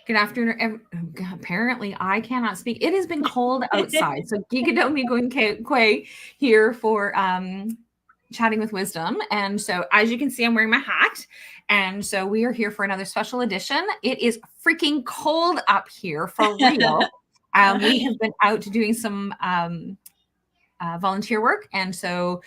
Good afternoon. Apparently, I cannot speak. It has been cold outside. So, Geegado Megwan Kwe here for Chatting with Wisdom. And so, as you can see, I'm wearing my hat. And so, we are here for another special edition. It is freaking cold up here for real. We have been out doing some volunteer work. And so,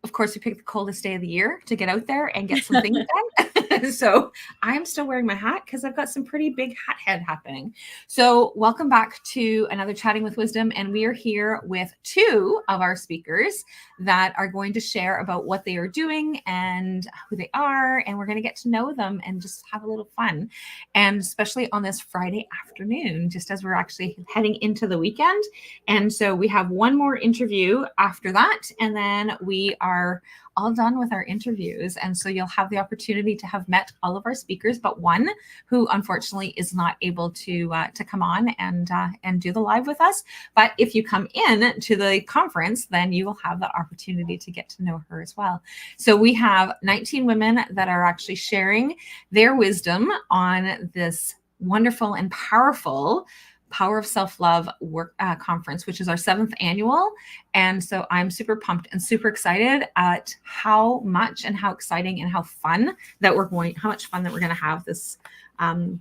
of course, we picked the coldest day of the year to get out there and get some things done. So I'm still wearing my hat because I've got some pretty big hat head happening. So welcome back to another Chatting with Wisdom. And we are here with two of our speakers that are going to share about what they are doing and who they are. And we're going to get to know them and just have a little fun. And especially on this Friday afternoon, just as we're actually heading into the weekend. And so we have one more interview after that. And then we are all done with our interviews. And so you'll have the opportunity to have met all of our speakers, but one who unfortunately is not able to come on and do the live with us. But if you come in to the conference, then you will have that opportunity to get to know her as well. So we have 19 women that are actually sharing their wisdom on this wonderful and powerful Power of Self-Love work conference, which is our 7th annual. And so I'm super pumped and super excited at how much and how exciting and how much fun that we're going to have this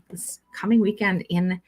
this coming weekend in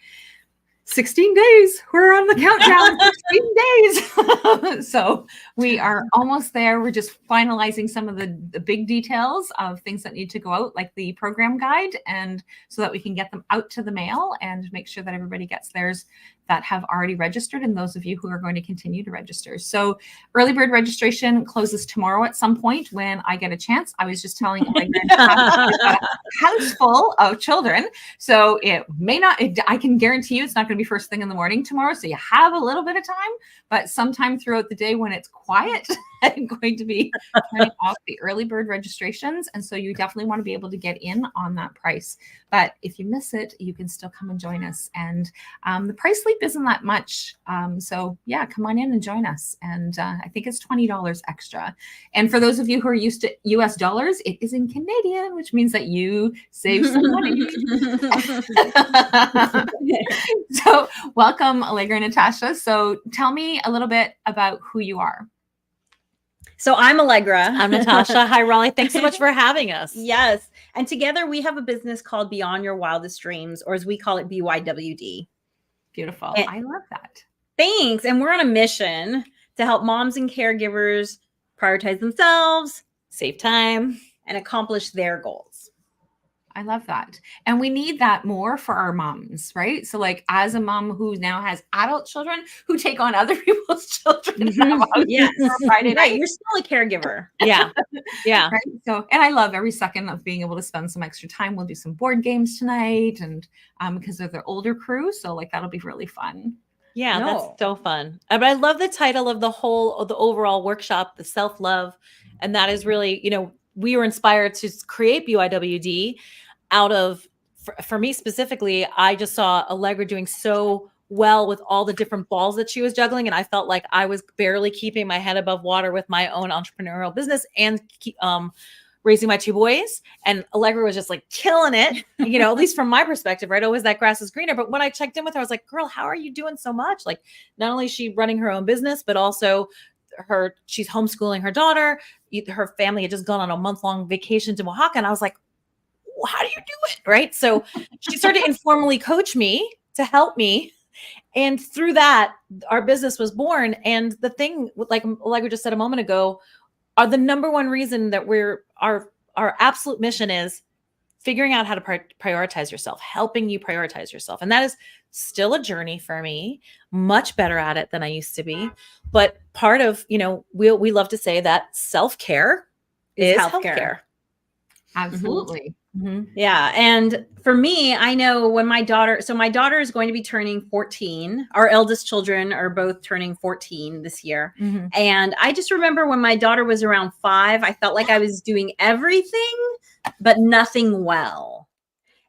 16 days. We're on the countdown, 16 days. So we are almost there. We're just finalizing some of the big details of things that need to go out, like the program guide, and so that we can get them out to the mail and make sure that everybody gets theirs that have already registered, and those of you who are going to continue to register. So early bird registration closes tomorrow at some point when I get a chance. I was just telling Alegre a house full of children. So it may not, I can guarantee you it's not going to be first thing in the morning tomorrow. So you have a little bit of time, but sometime throughout the day when it's quiet, I'm going to be turning off the early bird registrations. And so you definitely want to be able to get in on that price. But if you miss it, you can still come and join us. And the price leap isn't that much. So yeah, come on in and join us. And I think it's $20 extra. And for those of you who are used to US dollars, it is in Canadian, which means that you save some money. So welcome, Alegre Natascha. So tell me a little bit about who you are. So I'm Allegra. I'm Natasha. Hi, Rollie. Thanks so much for having us. Yes. And together we have a business called Beyond Your Wildest Dreams, or as we call it, BYWD. Beautiful. And I love that. Thanks. And we're on a mission to help moms and caregivers prioritize themselves, Save time, and accomplish their goals. I love that. And we need that more for our moms, right? So like as a mom who now has adult children who take on other people's children. Yes. Friday night. Right. You're still a caregiver. Yeah. Yeah. Right? So, and I love every second of being able to spend some extra time. We'll do some board games tonight and because they're the older crew. So like, that'll be really fun. Yeah. That's so fun. But I love the title of the overall workshop, the self-love. And that is really, we were inspired to create BYWD out of, for me specifically, I just saw Allegra doing so well with all the different balls that she was juggling. And I felt like I was barely keeping my head above water with my own entrepreneurial business and raising my 2 boys. And Allegra was just like killing it, at least from my perspective, right? Always that grass is greener. But when I checked in with her, I was like, girl, how are you doing so much? Like, not only is she running her own business, but also she's homeschooling her daughter. Her family had just gone on a month-long vacation to Oaxaca. And I was like, how do you do it? Right. So she started to informally coach me to help me. And through that, our business was born. And the thing, like we just said a moment ago, are the number one reason that our absolute mission is figuring out how to prioritize yourself, helping you prioritize yourself. And that is still a journey for me, much better at it than I used to be. But part of, we love to say that self-care is healthcare. Absolutely. Mm-hmm. Yeah. And for me, I know when my daughter is going to be turning 14. Our eldest children are both turning 14 this year. Mm-hmm. And I just remember when my daughter was around 5, I felt like I was doing everything, but nothing well.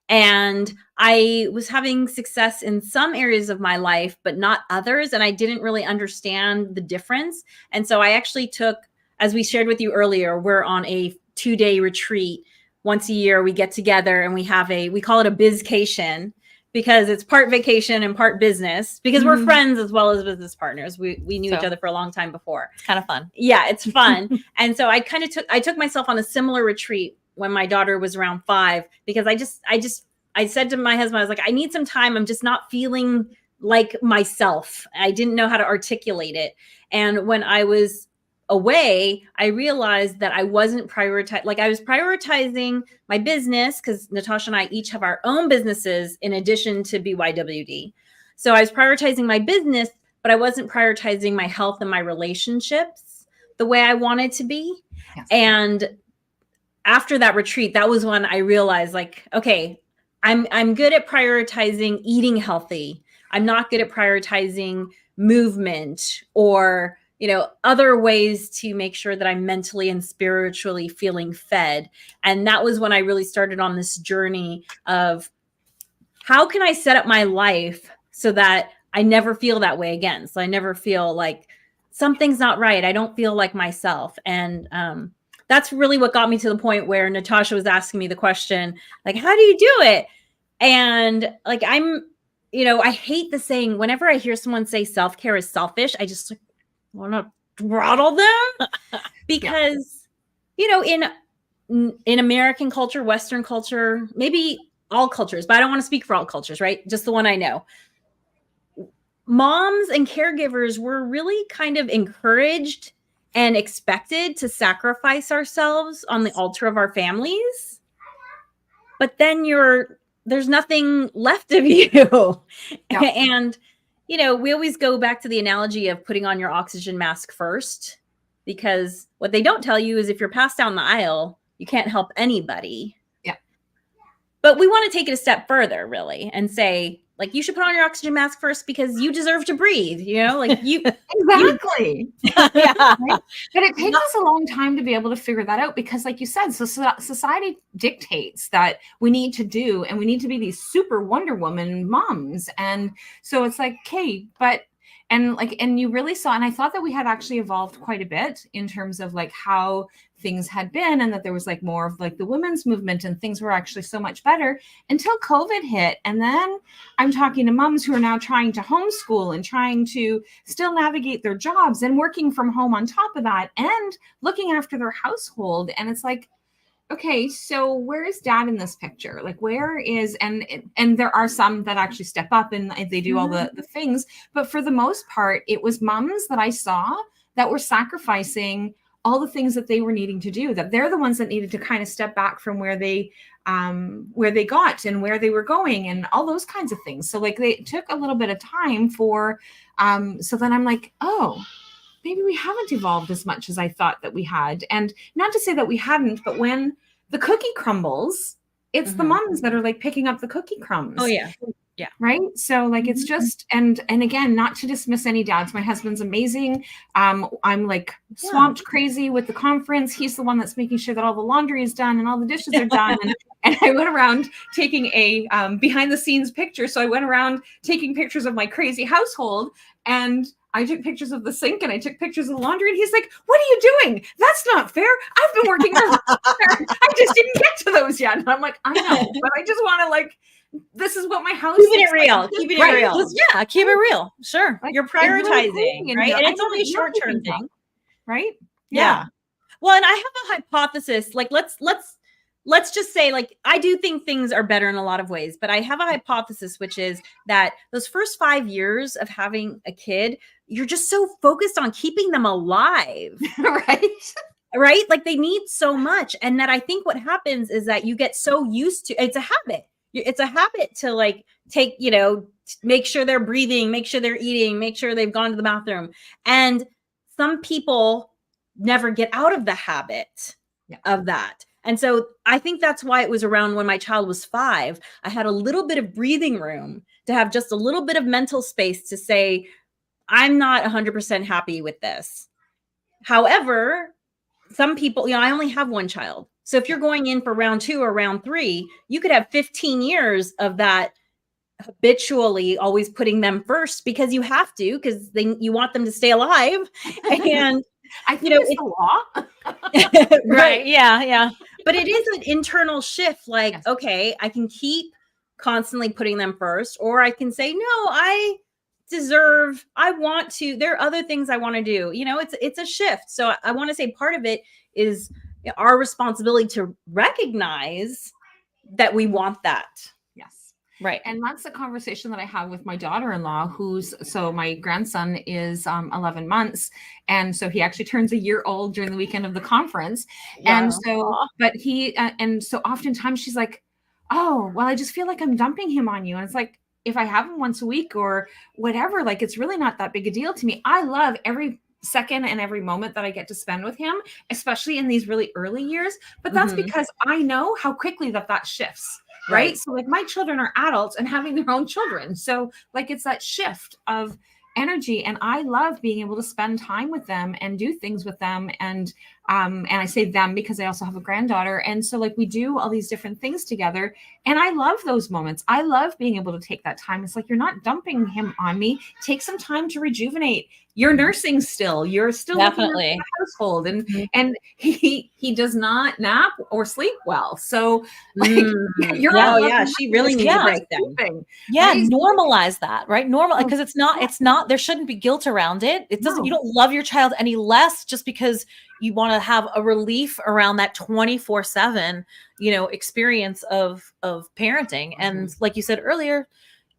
And I was having success in some areas of my life, but not others. And I didn't really understand the difference. And so I actually took, as we shared with you earlier, we're on a 2-day retreat. Once a year, we get together and we call it a bizcation, because it's part vacation and part business, because we're friends as well as business partners. We knew each other for a long time before. It's kind of fun. Yeah, it's fun. And so I took myself on a similar retreat when my daughter was around 5, because I said to my husband, I was like, I need some time. I'm just not feeling like myself. I didn't know how to articulate it. And when I was away, I realized that I wasn't prioritizing, like I was prioritizing my business, because Natascha and I each have our own businesses in addition to BYWD. So I was prioritizing my business, but I wasn't prioritizing my health and my relationships the way I wanted to be. Yes. And after that retreat, that was when I realized, like, okay, I'm good at prioritizing eating healthy. I'm not good at prioritizing movement or, you know, other ways to make sure that I'm mentally and spiritually feeling fed. And that was when I really started on this journey of how can I set up my life so that I never feel that way again. So I never feel like something's not right. I don't feel like myself. And that's really what got me to the point where Natascha was asking me the question, like, how do you do it? And like, you know, I hate the saying, whenever I hear someone say self-care is selfish, I just want to throttle them because, you know, in American culture, Western culture, maybe all cultures, but I don't want to speak for all cultures, right? Just the one I know. Moms and caregivers were really kind of encouraged and expected to sacrifice ourselves on the altar of our families. But then there's nothing left of you. Yeah. And, you know, we always go back to the analogy of putting on your oxygen mask first, because what they don't tell you is if you're passed down the aisle, you can't help anybody. Yeah. But we want to take it a step further, really, and say, like, you should put on your oxygen mask first because you deserve to breathe, you know, like you. Exactly. Yeah. Right? But it takes us a long time to be able to figure that out because, like you said, so society dictates that we need to do, and we need to be these super Wonder Woman moms. And so it's like, okay, and you really saw, and I thought that we had actually evolved quite a bit in terms of like how things had been, and that there was like more of like the women's movement and things were actually so much better until COVID hit. And then I'm talking to moms who are now trying to homeschool and trying to still navigate their jobs and working from home on top of that and looking after their household. And it's like, okay, so where is dad in this picture? Like, where is, and there are some that actually step up and they do all the things, but for the most part, it was moms that I saw that were sacrificing all the things that they were needing to do, that they're the ones that needed to kind of step back from where they got and where they were going and all those kinds of things. So like they took a little bit of time for, so then I'm like, oh, maybe we haven't evolved as much as I thought that we had. And not to say that we hadn't, but when the cookie crumbles, it's the moms that are like picking up the cookie crumbs. Oh yeah. Yeah. Right. So like, it's just, and again, not to dismiss any dads. My husband's amazing. I'm like swamped crazy with the conference. He's the one that's making sure that all the laundry is done and all the dishes are done. And I went around taking a behind the scenes picture. So I went around taking pictures of my crazy household, and I took pictures of the sink and I took pictures of the laundry, and he's like, what are you doing? That's not fair. I've been working really hard. I just didn't get to those yet. And I'm like, I know, but I just want to like, this is what my house is. Keeping it real. Keeping it real. Yeah, keep it real. Sure. Like, you're prioritizing, right? And it's only a short-term thing. Right? Yeah. Well, and I have a hypothesis. Like, let's just say, like, I do think things are better in a lot of ways, but I have a hypothesis, which is that those first 5 years of having a kid, you're just so focused on keeping them alive. Right? Like, they need so much. And that I think what happens is that you get so used to, it's a habit. It's a habit to like take, you know, make sure they're breathing, make sure they're eating, make sure they've gone to the bathroom. And some people never get out of the habit of that. And so I think that's why it was around when my child was 5, I had a little bit of breathing room to have just a little bit of mental space to say, I'm not 100% happy with this. However, some people, you know, I only have one child. So if you're going in for round 2 or round 3, you could have 15 years of that habitually always putting them first because you have to, because you want them to stay alive. And I think it's the law. Right. Yeah. But it is an internal shift. Like, okay, I can keep constantly putting them first, or I can say, no, I want to, there are other things I want to do. You know, it's a shift. So I want to say part of it is our responsibility to recognize that we want that. Yes. Right. And that's the conversation that I have with my daughter-in-law, so my grandson is 11 months. And so he actually turns a year old during the weekend of the conference. Wow. And so, but and so oftentimes she's like, oh, well, I just feel like I'm dumping him on you. And it's like, if I have him once a week or whatever, like, it's really not that big a deal to me. I love every second and every moment that I get to spend with him, especially in these really early years. But that's because I know how quickly that shifts. Right. So like my children are adults and having their own children. So like it's that shift of energy. And I love being able to spend time with them and do things with them. And I say them because I also have a granddaughter. And so like we do all these different things together. And I love those moments. I love being able to take that time. It's like, you're not dumping him on me. Take some time to rejuvenate. You're nursing still. You're still Definitely looking at the household, and he does not nap or sleep well. So like she really needs a break then. Yeah, normalize that, right? Because it's not there shouldn't be guilt around it. It doesn't. You don't love your child any less just because you want to have a relief around that 24/7, experience of parenting. And like you said earlier,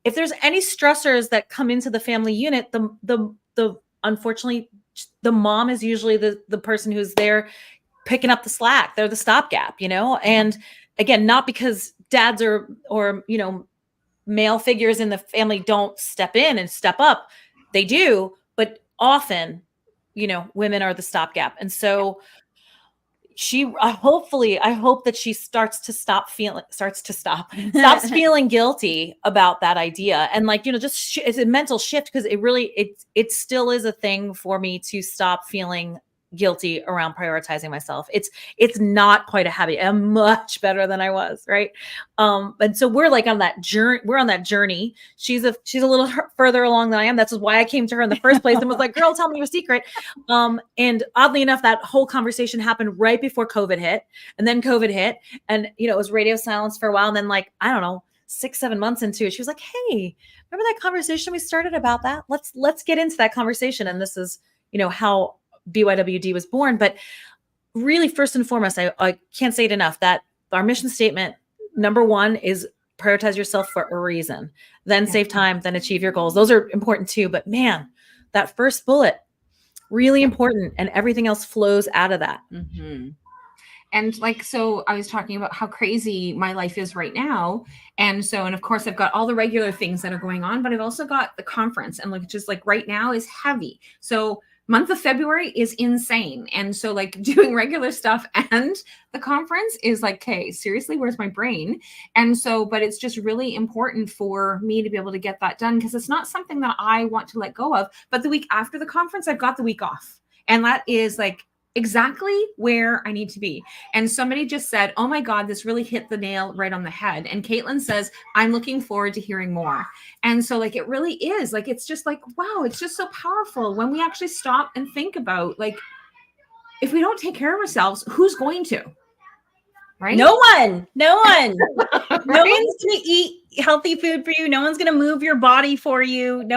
if there's any stressors that come into the family unit, the unfortunately the mom is usually the person who's there picking up the slack. They're the stopgap, and again, not because dads or male figures in the family don't step in and step up. They do, but often, women are the stopgap. And so I hope that she stops feeling guilty about that idea. And like, it's a mental shift, because it still is a thing for me to stop feeling guilty around prioritizing myself. It's not quite a habit. I'm much better than I was. Right. And so we're like on that journey. She's a little further along than I am. That's why I came to her in the first place and was like, girl, tell me your secret. And oddly enough, that whole conversation happened right before COVID hit, and then COVID hit, and it was radio silence for a while. And then, like, I don't know, 6-7 months into it, she was like, hey, remember that conversation we started about that? Let's get into that conversation. And this is, how BYWD was born. But really, first and foremost, I can't say it enough, that our mission statement, number one, is prioritize yourself for a reason, then save time, then achieve your goals. Those are important too. But man, that first bullet, really important. And everything else flows out of that. Mm-hmm. And like, so I was talking about how crazy my life is right now. And of course I've got all the regular things that are going on, but I've also got the conference, and like, just like right now is heavy. So month of February is insane. And so like doing regular stuff and the conference is like, okay, seriously, where's my brain? And so, but it's just really important for me to be able to get that done, because it's not something that I want to let go of. But the week after the conference, I've got the week off. And that is like exactly where I need to be. And somebody just said, oh my God, this really hit the nail right on the head. And Caitlin says, I'm looking forward to hearing more. And so like, it really is like, it's just like, wow, it's just so powerful when we actually stop and think about, like, if we don't take care of ourselves, who's going to? Right? No one. Right? No one's going to eat healthy food for you. No one's going to move your body for you.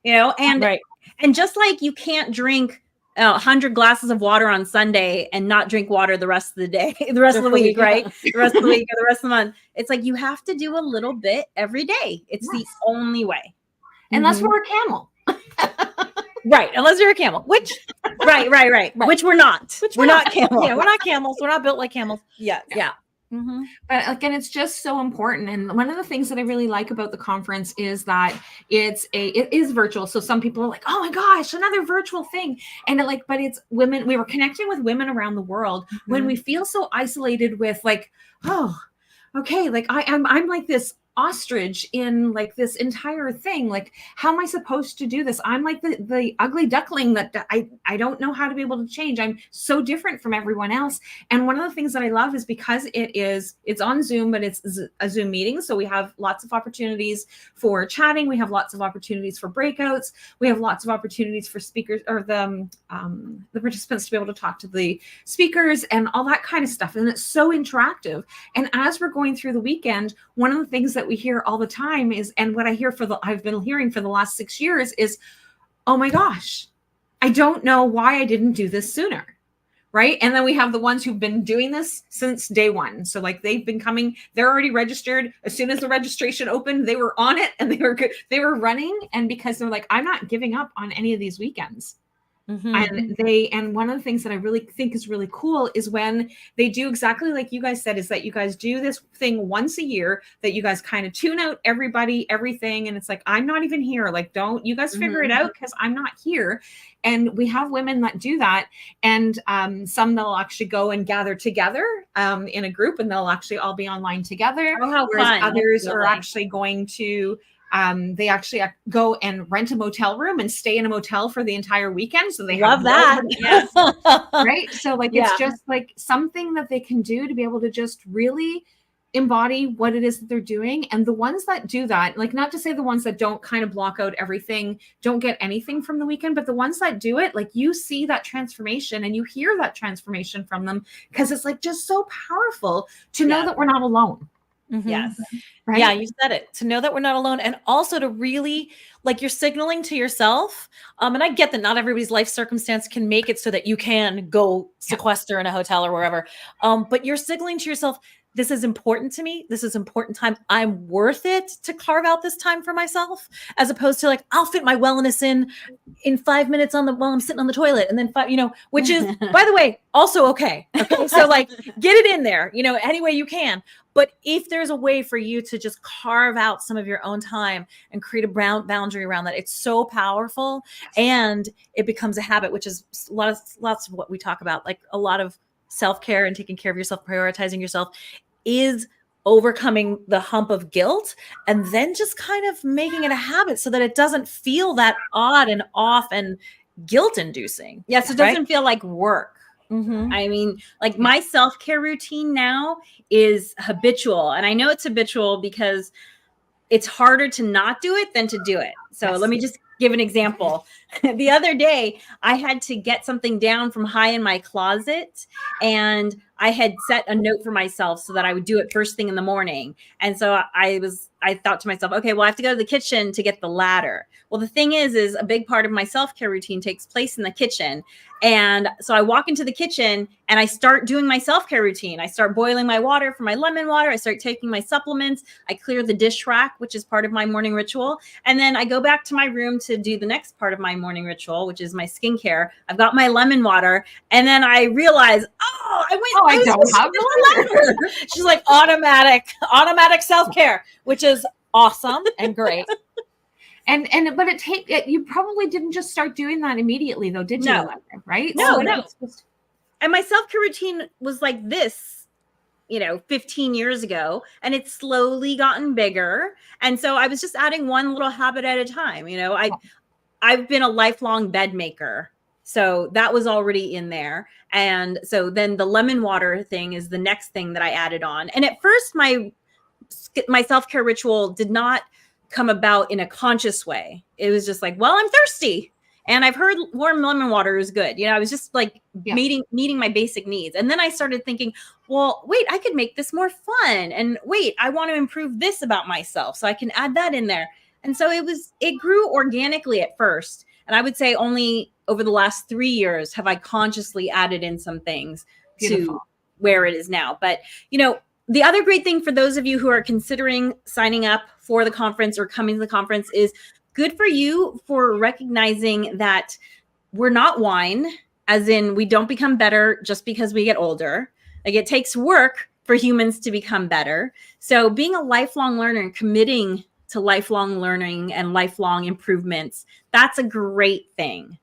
And just like you can't drink 100 glasses of water on Sunday and not drink water the rest of the day, the rest of the week, right? The rest of the week or the rest of the month. It's like, you have to do a little bit every day. It's the only way. Unless we're a camel. Right. Unless you're a camel, which, right. Which we're not. We're not camels. Yeah, we're not camels. We're not built like camels. Yeah. Mm-hmm. But again, it's just so important. And one of the things that I really like about the conference is that it is virtual. So some people are like, oh my gosh, another virtual thing. And but it's women. We were connecting with women around the world when we feel so isolated with like, oh, okay, like I'm like this ostrich in like this entire thing. Like, how am I supposed to do this? I'm like the ugly duckling that I don't know how to be able to change. I'm so different from everyone else. And one of the things that I love is because it's on Zoom, but it's a Zoom meeting. So we have lots of opportunities for chatting. We have lots of opportunities for breakouts. We have lots of opportunities for speakers or the participants to be able to talk to the speakers and all that kind of stuff. And it's so interactive. And as we're going through the weekend, one of the things that that we hear all the time is, and what I've been hearing for the last 6 years is, oh my gosh, I don't know why I didn't do this sooner. Right. And then we have the ones who've been doing this since day one. So like they've been coming, they're already registered. As soon as the registration opened, they were on it and they were running. And because they're like, I'm not giving up on any of these weekends. And one of the things that I really think is really cool is when they do exactly like you guys said, is that you guys do this thing once a year, that you guys kind of tune out everybody, everything. And it's like, I'm not even here. Like, don't you guys figure it out, because I'm not here. And we have women that do that. And some they'll actually go and gather together in a group, and they'll actually all be online together. Oh, how whereas fun. others are actually going to they actually go and rent a motel room and stay in a motel for the entire weekend. So they love that. Yes. Right. So like, it's just like something that they can do to be able to just really embody what it is that they're doing. And the ones that do that, like, not to say the ones that don't kind of block out everything, don't get anything from the weekend, but the ones that do it, like, you see that transformation and you hear that transformation from them, because it's like just so powerful to know that we're not alone. Yes. Right? Yeah, you said it. To know that we're not alone, and also to really, like, you're signaling to yourself. And I get that not everybody's life circumstance can make it so that you can go sequester in a hotel or wherever. But you're signaling to yourself, this is important to me. This is important time. I'm worth it to carve out this time for myself, as opposed to like, I'll fit my wellness in 5 minutes while I'm sitting on the toilet. And then which is, by the way, also okay. Okay. So like, get it in there, any way you can. But if there's a way for you to just carve out some of your own time and create a boundary around that, it's so powerful, and it becomes a habit, which is lots of what we talk about. Like, a lot of self-care and taking care of yourself, prioritizing yourself, is overcoming the hump of guilt, and then just kind of making it a habit so that it doesn't feel that odd and off and guilt inducing. Yes. It doesn't feel like work. Mm-hmm. I mean, like, my self-care routine now is habitual. And I know it's habitual because it's harder to not do it than to do it. So let me just give an example. The other day, I had to get something down from high in my closet, and I had set a note for myself so that I would do it first thing in the morning. And so I thought to myself, okay, well, I have to go to the kitchen to get the ladder. Well, the thing is a big part of my self-care routine takes place in the kitchen. And so I walk into the kitchen and I start doing my self-care routine. I start boiling my water for my lemon water. I start taking my supplements. I clear the dish rack, which is part of my morning ritual. And then I go back to my room to do the next part of my morning ritual, which is my skincare. I've got my lemon water. And then I realize, I don't have the water. She's like, automatic self-care, which is awesome and great. But you probably didn't just start doing that immediately, though, did you? No. Right? No. And my self-care routine was like this, 15 years ago, and it's slowly gotten bigger. And so I was just adding one little habit at a time. I've been a lifelong bed maker, so that was already in there. And so then the lemon water thing is the next thing that I added on. And at first, my self-care ritual did not come about in a conscious way. It was just like, well, I'm thirsty, and I've heard warm lemon water is good. I was just like meeting my basic needs. And then I started thinking, well, wait, I could make this more fun. And wait, I want to improve this about myself, so I can add that in there. And so it grew organically at first. And I would say only over the last 3 years have I consciously added in some things to where it is now. But, the other great thing for those of you who are considering signing up for the conference or coming to the conference is good for you for recognizing that we're not wine, as in we don't become better just because we get older. Like, it takes work for humans to become better. So being a lifelong learner and committing to lifelong learning and lifelong improvements, that's a great thing.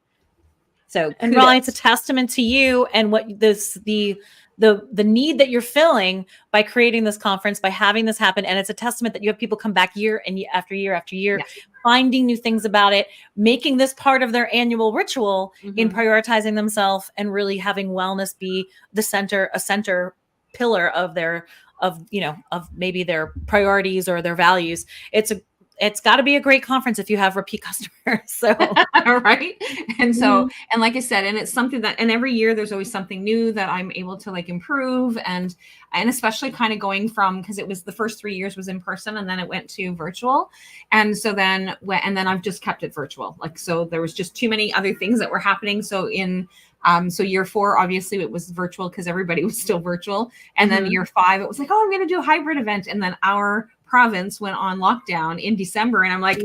So, and Rollie, it's a testament to you and what the need that you're filling by creating this conference, by having this happen. And it's a testament that you have people come back year after year after year, finding new things about it, making this part of their annual ritual in prioritizing themselves and really having wellness be a center pillar of maybe their priorities or their values. It's it's got to be a great conference if you have repeat customers. So, right. And so, and like I said, and it's something that, and every year there's always something new that I'm able to like improve. And especially kind of going from, because it was the first 3 years was in person and then it went to virtual. And so then, and then I've just kept it virtual. Like, so there was just too many other things that were happening. So so year 4, obviously it was virtual because everybody was still virtual. And then year 5, it was like, oh, I'm going to do a hybrid event. And then our province went on lockdown in December. And I'm like,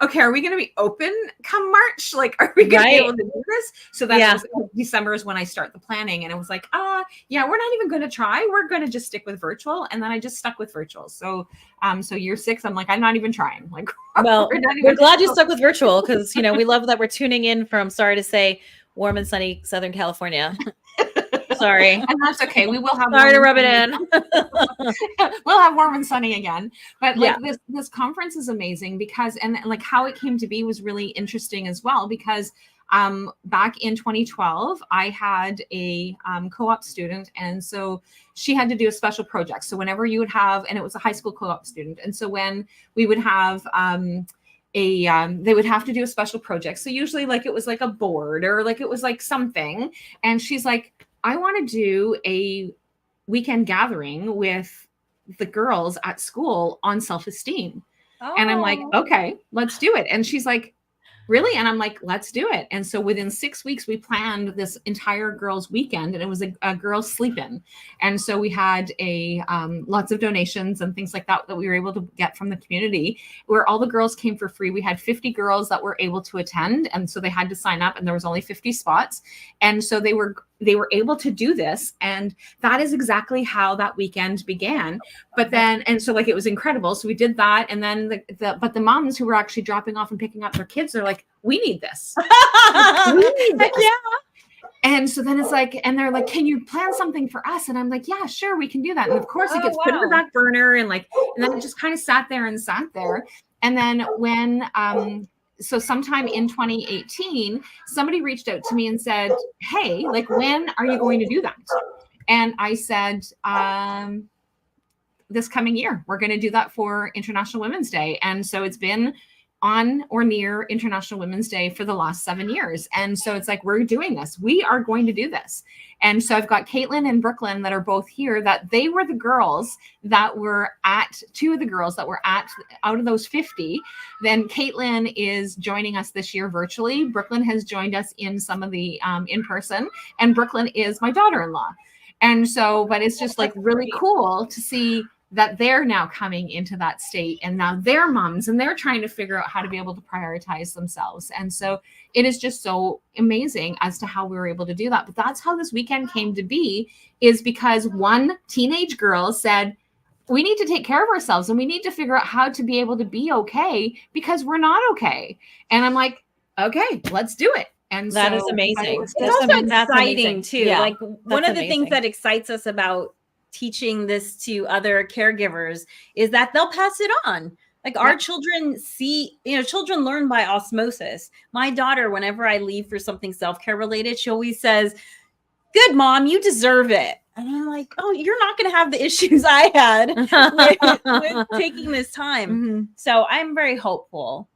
okay, are we going to be open come March? Like, are we going to be able to do this? So then December is when I start the planning. And it was like, yeah, we're not even going to try. We're going to just stick with virtual. And then I just stuck with virtual. So, so year 6, I'm like, I'm not even trying. Like, well, we're glad you stuck with virtual because, you know, we love that we're tuning in from, sorry to say, warm and sunny Southern California. Sorry. And that's okay. We will have sorry to rub it in. We'll have warm and sunny again. But like this conference is amazing because, and like how it came to be was really interesting as well, because back in 2012, I had a co-op student. And so she had to do a special project. So whenever you would have, and it was a high school co-op student. And so when we would have, they would have to do a special project. So usually like it was like a board or like it was like something. And she's like, I want to do a weekend gathering with the girls at school on self-esteem. And I'm like, okay, let's do it. And she's like, really? And I'm like, let's do it. And so within 6 weeks, we planned this entire girls' weekend, and it was a girls' sleep-in. And so we had lots of donations and things like that we were able to get from the community, where all the girls came for free. We had 50 girls that were able to attend, and so they had to sign up, and there was only 50 spots. And so they were able to do this, and that is exactly how that weekend began. But then, and so like it was incredible. So we did that, and then but the moms who were actually dropping off and picking up their kids, they're like, we need this. We need this. Yeah. And so then it's like, and they're like, can you plan something for us? And I'm like, yeah, sure, we can do that. And of course it gets put in the back burner, and then it just kind of sat there. And then when so sometime in 2018, somebody reached out to me and said, hey, like, when are you going to do that? And I said, this coming year, we're going to do that for International Women's Day. And so it's been on or near International Women's Day for the last 7 years. And so it's like, we're doing this. We are going to do this. And so I've got Caitlin and Brooklyn that are both here, that they were the girls that were at, 2 of the girls that were at, out of those 50. Then Caitlin is joining us this year virtually. Brooklyn has joined us in some of the in person, and Brooklyn is my daughter-in-law. And so, but it's just like really cool to see that they're now coming into that state, and now they're moms and they're trying to figure out how to be able to prioritize themselves. And so it is just so amazing as to how we were able to do that. But that's how this weekend came to be, is because one teenage girl said, we need to take care of ourselves and we need to figure out how to be able to be okay because we're not okay. And I'm like, okay, let's do it. And that is amazing. It's also exciting too. Yeah, like one of the things that excites us about teaching this to other caregivers is that they'll pass it on. Like our children see, children learn by osmosis. My daughter, whenever I leave for something self-care related, she always says, good mom, you deserve it. And I'm like, oh, you're not going to have the issues I had with taking this time. Mm-hmm. So I'm very hopeful.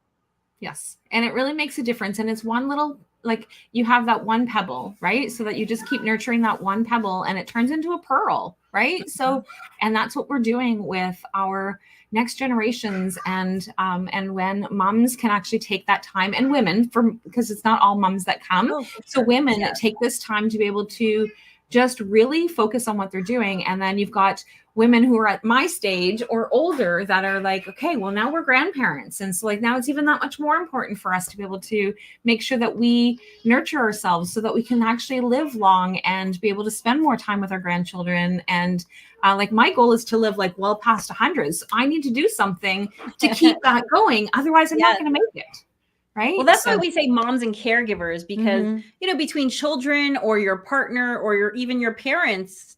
Yes. And it really makes a difference. And it's one little, like you have that one pebble, right? So that you just keep nurturing that one pebble and it turns into a pearl, right? Mm-hmm. So, and that's what we're doing with our next generations. And when moms can actually take that time, and women, because it's not all moms that come. Oh, sure. So women take this time to be able to just really focus on what they're doing. And then you've got women who are at my stage or older that are like, okay, well, now we're grandparents. And so like now it's even that much more important for us to be able to make sure that we nurture ourselves so that we can actually live long and be able to spend more time with our grandchildren. And like my goal is to live like well past 100. So I need to do something to keep that going. Otherwise I'm not going to make it. Right. Well, that's why we say moms and caregivers, because, between children or your partner or even your parents,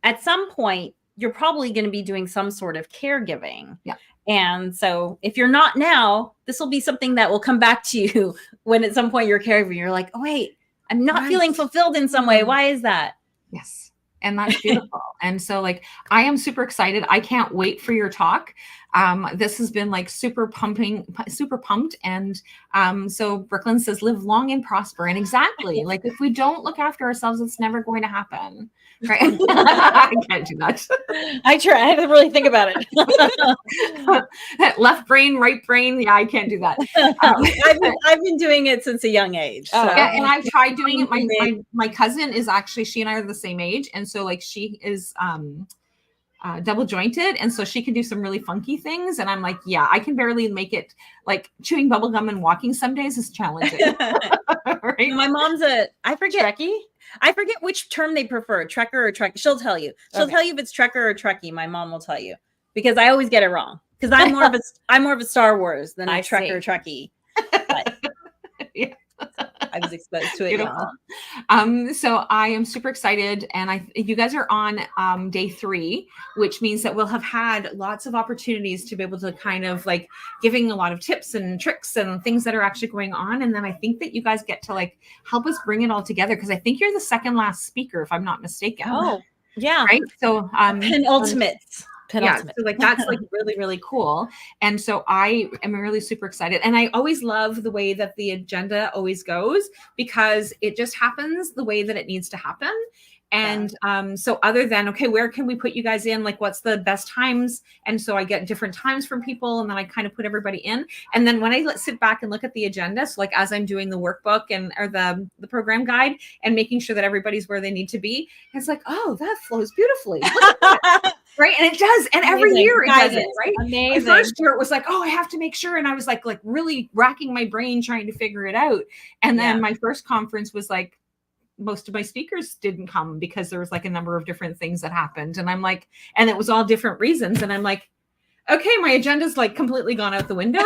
at some point, you're probably going to be doing some sort of caregiving. Yeah. And so if you're not now, this will be something that will come back to you when at some point you're caregiving. You're like, oh, wait, I'm not feeling fulfilled in some way. Why is that? Yes. And that's beautiful. And so like, I am super excited. I can't wait for your talk. This has been like super pumped. And so Brooklyn says, live long and prosper. And exactly, like if we don't look after ourselves, it's never going to happen. Right? I can't do that. I try. I have to really think about it. Left brain, right brain. Yeah, I can't do that. I've been doing it since a young age. So. Yeah, and I've tried doing it. My cousin is actually, she and I are the same age, and so like she is double jointed, and so she can do some really funky things. And I'm like, yeah, I can barely make it. Like chewing bubble gum and walking some days is challenging. Right? My mom's I forget which term they prefer, trekker or trek. She'll tell you. She'll tell you if it's trekker or trekkie. My mom will tell you because I always get it wrong. Because I'm more of a Star Wars than a trekker or trekkie. But yeah. I was exposed to it. So I am super excited, and you guys are on day 3, which means that we'll have had lots of opportunities to be able to kind of like giving a lot of tips and tricks and things that are actually going on. And then I think that you guys get to like help us bring it all together, because I think you're the second last speaker, if I'm not mistaken. Oh, yeah. Right. So penultimate. Yeah, so like that's like really, really cool. And so I am really super excited. And I always love the way that the agenda always goes, because it just happens the way that it needs to happen. And so other than, okay, where can we put you guys in? Like, what's the best times? And so I get different times from people, and then I kind of put everybody in. And then when I sit back and look at the agenda, so like as I'm doing the workbook or the program guide and making sure that everybody's where they need to be, it's like, oh, that flows beautifully. Look at that. Right. And it does. And every year it does it, right? Amazing. My first year it was like, oh, I have to make sure. And I was like really racking my brain trying to figure it out. And then my first conference was like, most of my speakers didn't come because there was like a number of different things that happened. And I'm like, and it was all different reasons. And I'm like, okay, my agenda's like completely gone out the window.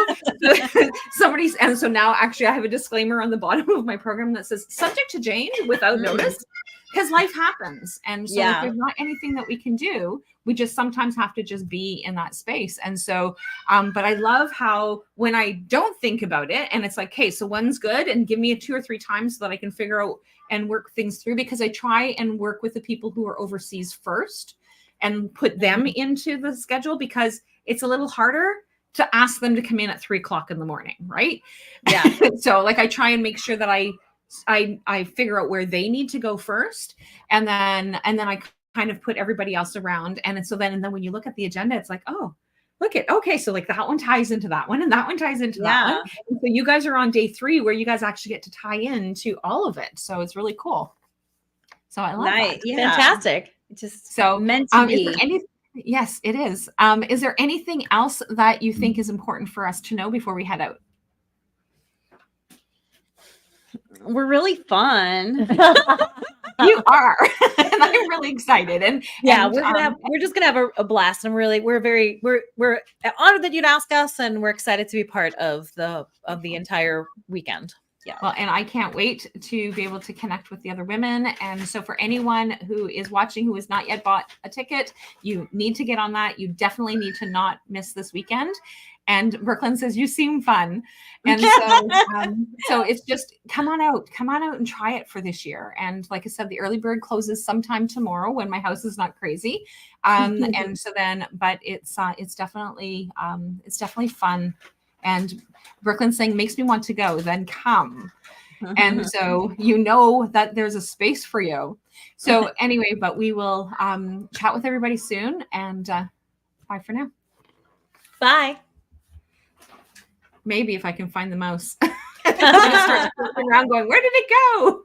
And so now actually I have a disclaimer on the bottom of my program that says subject to change without notice, because life happens. And so if there's not anything that we can do, we just sometimes have to just be in that space. And so, but I love how when I don't think about it and it's like, hey, so when's good? And give me 2 or 3 times so that I can figure out and work things through, because I try and work with the people who are overseas first and put them into the schedule, because it's a little harder to ask them to come in at 3 o'clock in the morning. Right. Yeah. So like I try and make sure that I figure out where they need to go first. And then I kind of put everybody else around. And so then when you look at the agenda, it's like, oh, okay. So like that one ties into that one and that one ties into that one. And so you guys are on day 3 where you guys actually get to tie into all of it. So it's really cool. So I love that. Yeah. Fantastic. Just so meant to be. Yes, it is. Is there anything else that you think is important for us to know before we head out? We're really fun. You are. And I'm really excited. And we're just gonna have a blast. And we're honored that you'd ask us, and we're excited to be part of the entire weekend. Yeah. Well, and I can't wait to be able to connect with the other women. And so for anyone who is watching who has not yet bought a ticket, you need to get on that. You definitely need to not miss this weekend. And Brooklyn says, you seem fun. And so it's just come on out and try it for this year. And like I said, the early bird closes sometime tomorrow when my house is not crazy. And so then, but it's definitely fun. And Brooklyn saying makes me want to go, then come. And so you know that there's a space for you. So anyway, but we will chat with everybody soon, and bye for now. Bye. Maybe if I can find the mouse. I'm gonna start around going, where did it go?